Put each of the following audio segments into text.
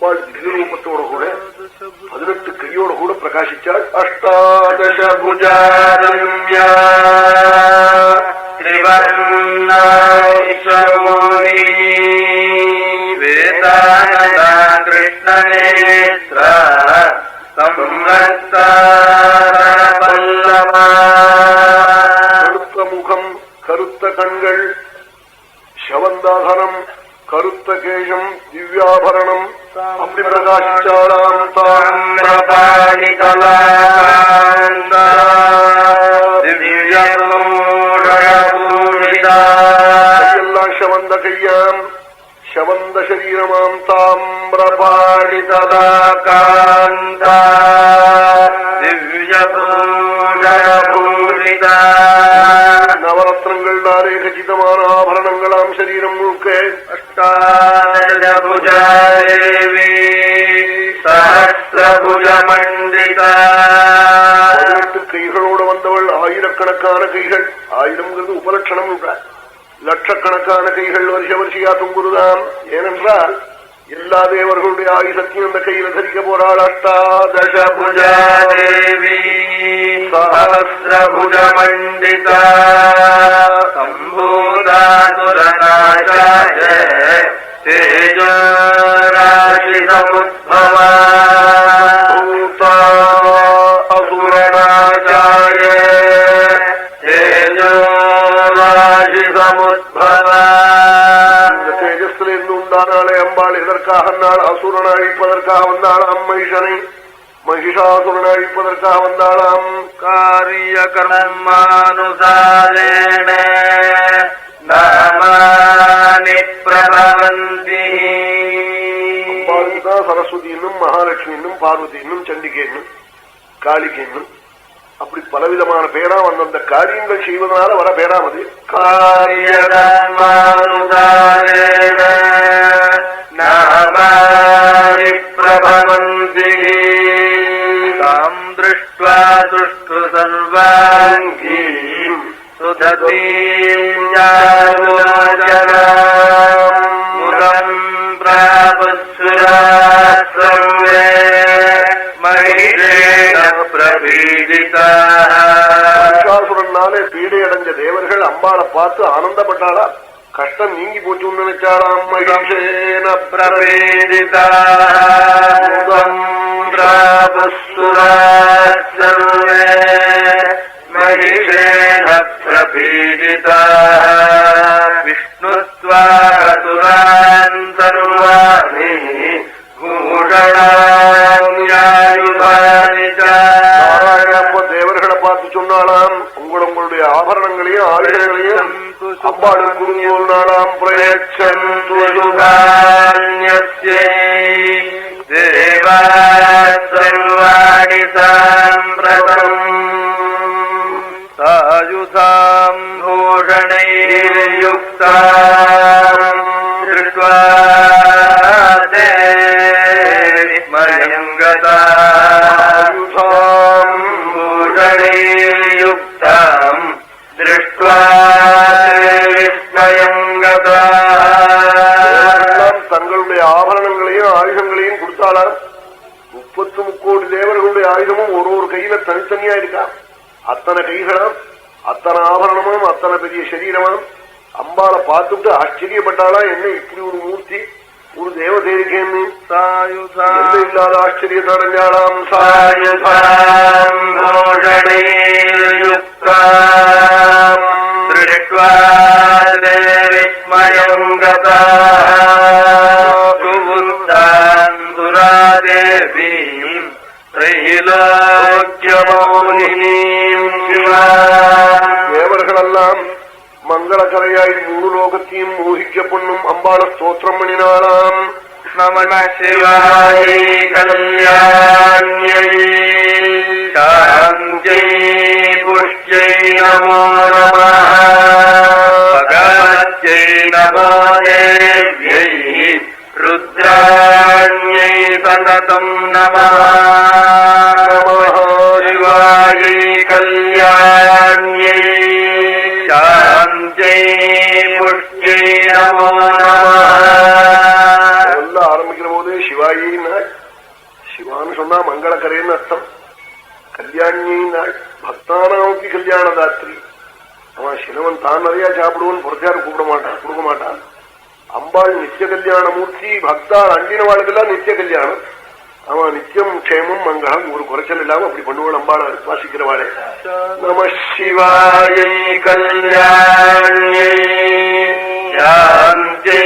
அம்பாள் திவ்யரூபத்தோட கூட 18 கையோட கூட பிரகாசிச்சாள். அஷ்டாதச புஜாரம்யா கிருஷ்ணநேத்ர கருத்த முகம், கருத்த கண்கள், சவந்தாதனம், கருத்த கேசம், திவ்யாபரணம் அப்படி பிரகாசிச்சாளாம். தாமிரபாணி எல்லாம் சவந்த கையாம், சவந்த சரீரமாம். தாமிரபாணி ததா காந்தா திவ்யபூஷணபூஷிதா நவரத்னங்கள் தாரே கச்சிதமான ஆபரணங்களாம் சரீரம் முழுக்க. அஷ்டாதசபுஜாதேவி சஹஸ்ரபுஜமண்டிதா 18 கைகளோடு வந்தவள். ஆயிரக்கணக்கான கைகள், ஆயிரம்ங்கிறது உபலட்சணம், லட்சக்கணக்கான கைகள் வருஷ வருஷையா துங்குருதாம். ஏனென்றால் எல்லா தேவர்களுடைய ஆயுசத்தையும் அந்த கையில தரிக்க போறாள். அஷ்டாதசபுஜாதேவி சஹஸ்ரபுஜமண்டிதா சம்பூதாசுரநாசாய தேஜோராசி சமுத்பவா அசுரநாசாய தேஜோராசி சமுத்பவா. இந்த தேஜஸ்ல இருந்து உண்டானாலே அம்பாள் எதற்காக வந்தாள்? அசுரனை அழிப்பதற்காக வந்தாளாம். மகிஷனை மகிஷாசுரனை அழிப்பதற்காக வந்தாளாம். காரிய கர்மானுசாரேண நாமானி பிரபவந்தி. அம்பாளுக்குதான் சரஸ்வதி என்னும், மகாலட்சுமி என்னும், பார்வதி என்னும், சண்டிகை என்னும், காளிகை என்னும், அப்படி பலவிதமான பேரா வந்த காரியங்கள் செய்வதனால வர பேராம் அது. காரிய கர்மானுசாரேண நாமானி பிரபவந்தி. தாம் திருஷ்ட்வா துஷ்டு சர்வாங்கி சுததீம் ஜாரோஜனாம் பிராபத்சுராः சர்வே மகிஷேன பிரபீடிதாः. மகிஷாசுரனாலே பீடையடைஞ்ச தேவர்கள் அம்பாளை பார்த்து ஆனந்தப்பட்டாளா, கஷ்டம் நீங்கி போச்சுன்னு நினைச்சாளாம். மகிஷேன பிரபீடிதாः பிராபத்சுராः சர்வே மகிஷேன பிரபீடிதாः. விஷ்ணுத்வாசுரான் சர்வாணி பூஷணான்யாயுதானி ச. நாராயணப்ப தேவர்களை பார்த்து சொன்னாலாம், உங்களுடைய ஆபரணங்களையும் ஆயுதங்களையும் அம்பாளுக்கு நாளாம். பிரயச்சந்து சுதான்யஸ்யை தேவா சர்வாணி சாம்பிரதம் சாயுதாம் பூஷணைர்யுக்தாம் திருஷ்ட்வா மயங்கதாம் பூஷணைர்யுக்தாம் திருஷ்ட்வா விஸ்மயங்கதாம். தங்களுடைய ஆபரணங்களையும் ஆயுதங்களையும் கொடுத்தாலாம். 33 கோடி தேவர்களுடைய ஆயுதமும் ஒரு கையில தனித்தனியா இருக்கா. அத்தனை கைகளாம், அத்தனை ஆபரணமும், அத்தனை பெரிய சரீரமாம். அம்பாளை பார்த்துட்டு ஆச்சரியப்பட்டாளா, என்ன இப்படி ஒரு மூர்த்தி, ஒரு தேவதேவிகேன்னு இல்லாத ஆச்சரியத்தை அடைஞ்சாளாம். சாயுதாம் பூஷணைர்யுக்தாம் திருஷ்ட்வா விஸ்மயங்கதாம் சுராதேவீம் த்ரைலோக்யமௌலினீம் சிவாம். தேவர்களெல்லாம் மங்களகரையாய் 3 லோகத்தையும் மோகிக்க பண்ணும் அம்பாள ஸ்தோத்திரம் பண்ணினாளாம். நம சிவாய கல்யாண்யை சாந்தை புஷ்யை நமோ நமः பகவத்யை நமோ தேவ்யை ருத்ராண்யை சததம் நமः. சிவாய கல்யாண்யை சாந்தை புஷ்யை நமோ நமः. எல்லாம் ஆரம்பிக்கிற போது சிவாயை நாள். சிவான்னு சொன்னா மங்களக்கரைன்னு அர்த்தம். கல்யாணியை நாள், பக்தானாவுக்கு கல்யாணதாத்திரி. அவன் சிவன் தான் நிறைய சாப்பிடுவான், புறச்சாரம் கொடுக்க மாட்டான். அம்பாள் நித்திய கல்யாண மூர்த்தி, பக்தாள் அண்டின வாழ்க்கெல்லாம் நித்திய கல்யாணம். அவன் நித்தியம் க்ஷேமம் மங்களம், ஒரு குறைச்சல் இல்லாம அப்படி பண்ணுவாள் அம்பாளை வாசிக்கிறவாளே. நம சிவாயை கல்யாணியை சாந்தி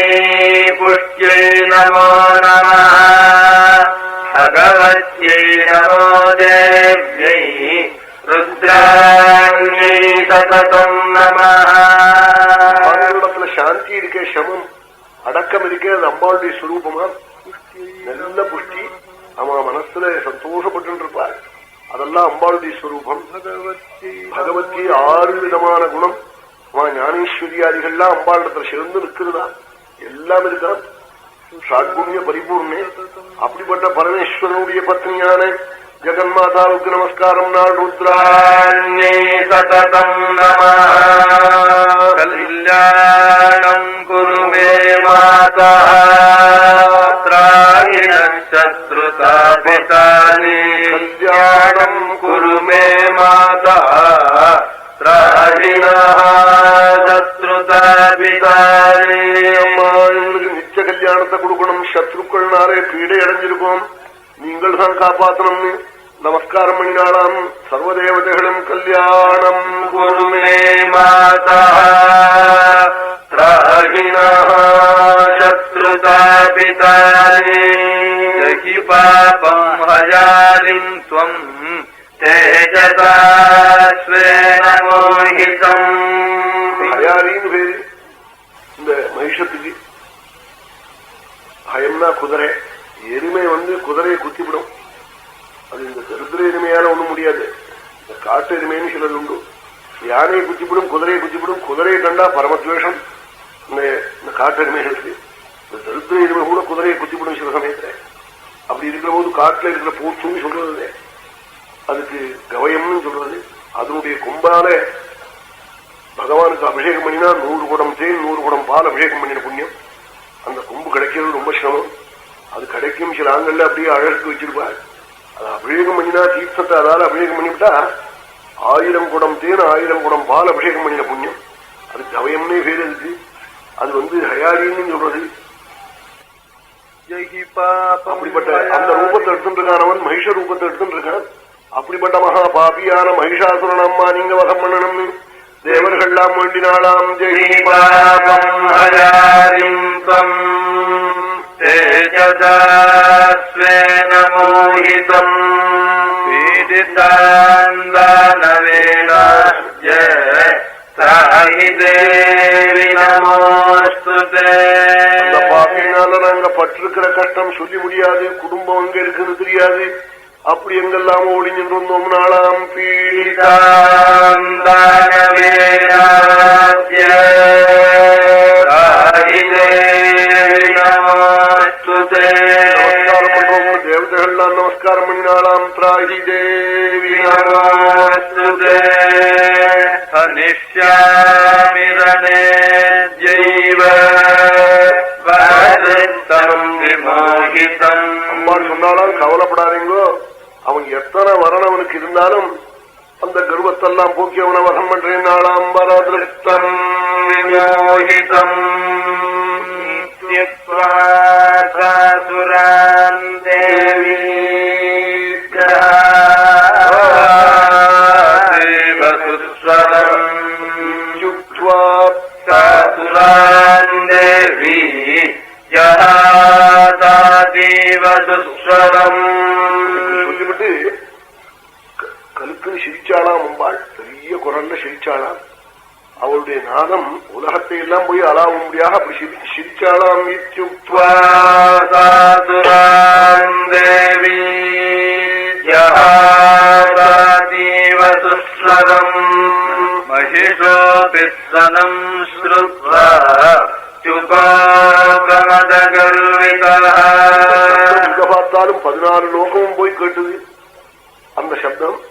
புஷ்யை நமோ நம பகவத்யை நமோ தேவ்யை ருத்ராண்யை சததம் நமः. சாந்தி இருக்கே, சமம் அடக்கம் இருக்கே, அது அம்பாளுடைய ஸ்வரூபமா. நல்ல புஷ்டி, அவன் மனசுல சந்தோஷப்பட்டு இருப்பாள். அதெல்லாம் அம்பாளுடைய ஸ்வரூபம். பகவத்தி 6 விதமான குணம். அவன் ஞானேஸ்வரியாதிகள்லாம் அம்பாளிடத்துல சேர்ந்து இருக்கிறதா, எல்லாம் இருக்கான். ஷாட்குண்ய பரிபூர்ணே. அப்படிப்பட்ட பரமேஸ்வரனுடைய பத்னியான ஜெகன்மாதாவுக்கு நமஸ்காரம். நாள் ருத்ராண்யே சததம் நமः. கல்யாணம் குரு மே மாதா சத்ருதாபிதானி. கல்யாணம் குரு மே மாதா சத்ருதாபிதானி. அம்மா, இவங்களுக்கு நிச்சய கல்யாணத்தை கொடுக்கணும். சத்ருக்கள்னாலே பீடை அடைஞ்சிருக்கோம், நீங்கள் தான் காப்பாற்றணும்னு நமஸ்காரம் பண்ணினாலாம். சர்வதேவதைகளும் கல்யாணம் குரு மே மாதா சத்ருதாபிதானி. ஜகி பாபம் ஹயாரிம் த்வம் தேஜதா ஸ்வேன மோஹிதம். ஹயாரின்னு பேரு இந்த மகிஷத்துக்கு. ஹயம்னா குதிரை. எருமை குதிரையை குத்திவிடும். அது இந்த தரித்திர எருமையால ஒண்ணும் முடியாது. இந்த காட்டு எருமைன்னு சிலது உண்டு. யானையை குத்திவிடும், குதிரையை குத்திவிடும். குதிரையை கண்டா பரமத்வேஷம் இந்த காட்டு எருமைகளுக்கு. இந்த தரித்திர எருமை கூட குதிரையை குத்திவிடும் சில சமயத்துல. அப்படி இருக்கிற போது காட்டுல இருக்கிற பூச்சுன்னு சொல்றது, அதுக்கு கவயம்னு சொல்றது. அதனுடைய கொம்பால பகவானுக்கு அபிஷேகம் பண்ணினா 100 குடம் தேன் 100 குடம் பால் அபிஷேகம் பண்ணின புண்ணியம். அந்த கொம்பு கிடைக்கிறது ரொம்ப சிரமம். அது கிடைக்கும். சில ஆண்கள்ல அப்படியே அழகு வச்சிருப்பார். அது அபிஷேகம் பண்ணினா தீர்த்தத்தை அதால அபிஷேகம் பண்ணிவிட்டா 1000 குடம் தேன் 1000 குடம் பால் அபிஷேகம் பண்ணின புண்ணியம். அது கவயம்னே பேரு இருக்கு. அது ஹயாரின்னு சொல்றது. அப்படிப்பட்ட அந்த ரூபத்தை எடுத்துட்டு இருக்கானவன் மகிஷ ரூபத்தை எடுத்துட்டு இருக்கான். அப்படிப்பட்ட மகா பாபியான மகிஷாசுரன் அம்மா நீங்க வசம் பண்ணணும்னு தேவர்கள்லாம் வேண்டினாலாம். ஜெய் பாபம் ஹயாரிம் தம் தேஜதாஸ்வேன மோஹிதம் பீடிதாந்தனவேனாய சாஹி தேவி நமோஸ்துதே. அந்த பாபியினால நாங்க பட்டிருக்கிற கஷ்டம் சொல்லி முடியாது. குடும்பம் எங்க இருக்குன்னு தெரியாது. அப்படி எங்கெல்லாம் ஓடி நின்றோம் நாளாம். பீடிதாந்தனவேனாய சாஹி தேவி நமோஸ்துதே. நமஸ்காரம் பண்றோம். தேவதைகள்லாம் நமஸ்காரம் பண்ணினாலாம். திராஹி தேவி நமோஸ்துதே. அனிஷ்யாமிரணே ஜைவ வதத்தம் விமோகிதம். அம்பாள் சொன்னாலும் கவலைப்படாதீங்கோ, அவன் எத்தனை வரணம் அவனுக்கு இருந்தாலும் அந்த கர்வத்தெல்லாம் போக்கி அவனை வதம் பண்றேன். நாளாம் வரதிருத்தம் விமோகிதம் சுரான் தேவி தேவி சொல்லிவிட்டு கலுக்குன்னு சிரிச்சாளாம் அம்பாள். பெரிய குரல்ல சிரிச்சாளாம். அவளுடைய நாதம் உலகத்தை எல்லாம் போய் அலாவ முடியாக அப்படி சிரிச்சாளாம். தேவி ஜீவசுஸ்வரம் மகிஷோபிஸ்வனம் ஸ்ருத்வா பார்த்தாலும் 16 லோகமும் போய் கேட்டுது அந்த சப்தம்.